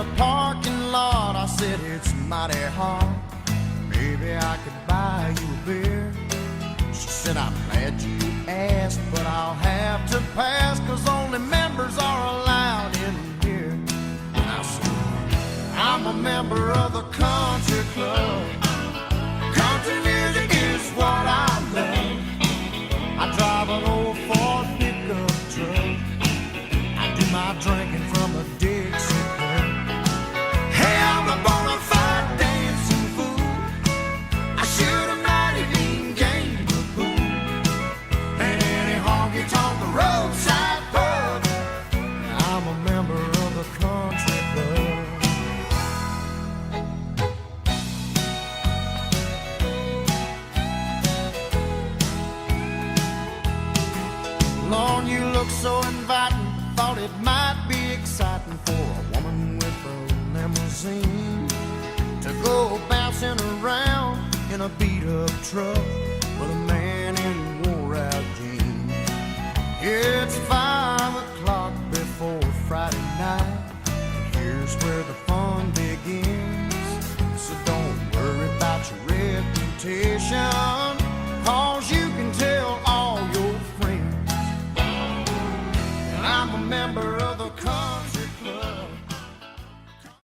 the parking lot, I said, it's mighty hard. Maybe I could buy you a beer. She said, I'm glad you asked, but I'll have to pass, 'cause only members are allowed in here. And I said, I'm a member of the country club. Country music is what I love. I drive an old Ford pickup truck. I do my drinking from a Dixie cup. Hey, I'm a bona fide dancing fool. I shoot a mighty mean game of pool. And any honky-tonk roadside pub. I'm a member of the country club. Lord, you look so inviting. Thought it might be exciting for a woman with a limousine to go bouncing around in a beat-up truck with a man in wore-out jeans. Yeah,